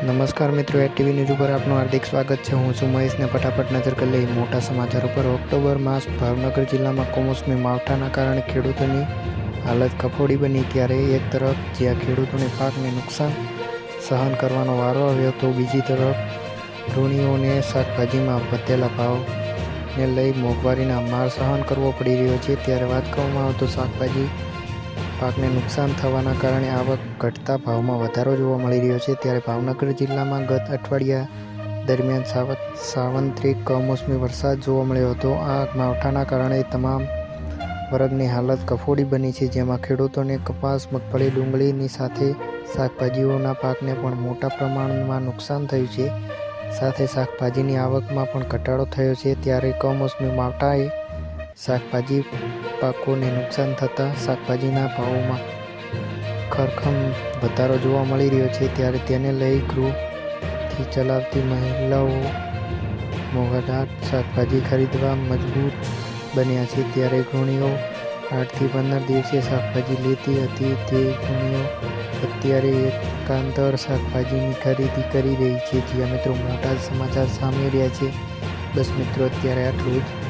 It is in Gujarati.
નમસ્કાર મિત્રો, એટીવી ન્યૂઝ ઉપર આપનું હાર્દિક સ્વાગત છે। હું છું મહેશ ને ફટાફટ નજર કરી લઈએ મોટા સમાચારો પર। ઓક્ટોબર માસ ભાવનગર જિલ્લામાં કમોસમી માવઠાના કારણે ખેડૂતોની હાલત કફોડી બની। ત્યારે એક તરફ જ્યાં ખેડૂતોને પાકને નુકસાન સહન કરવાનો વારો આવ્યો તો બીજી તરફ ગૃહિણીઓને શાકભાજીમાં વધેલા ભાવને લઈ મોંઘવારીના માર સહન કરવો પડી રહ્યો છે। ત્યારે વાત કરવામાં આવે તો શાકભાજી પાકને નુકસાન થવાના કારણે આવક ઘટતા ભાવમાં વધારો જોવા મળી રહ્યો છે। ત્યારે ભાવનગર જિલ્લામાં ગત અઠવાડિયા દરમિયાન સાર્વત્રિક કમોસમી વરસાદ જોવા મળ્યો હતો। આ માવઠાના કારણે તમામ વર્ગની હાલત કફોડી બની છે, જેમાં ખેડૂતોને કપાસ, મગફળી, ડુંગળીની સાથે શાકભાજીઓના પાકને પણ મોટા પ્રમાણમાં નુકસાન થયું છે। સાથે શાકભાજીની આવકમાં પણ ઘટાડો થયો છે। ત્યારે કમોસમી માવઠાએ શાકભાજી પાકોને નુકસાન થતાં શાકભાજીના ભાવોમાં ખરખમ વધારો જોવા મળી રહ્યો છે। ત્યારે તેને લઈ ગૃહથી ચલાવતી મહિલાઓ મોંઘાદાટ શાકભાજી ખરીદવા મજબૂર બન્યા છે। ત્યારે ગૃહિણીઓ 8 થી 15 દિવસે શાકભાજી લેતી હતી તે ગૃહિણીઓ અત્યારે એકાંતર શાકભાજીની ખરીદી કરી રહી છે। જ્યાં મિત્રો મોટા સમાચાર સામે રહ્યા છે। બસ મિત્રો, અત્યારે આટલું જ।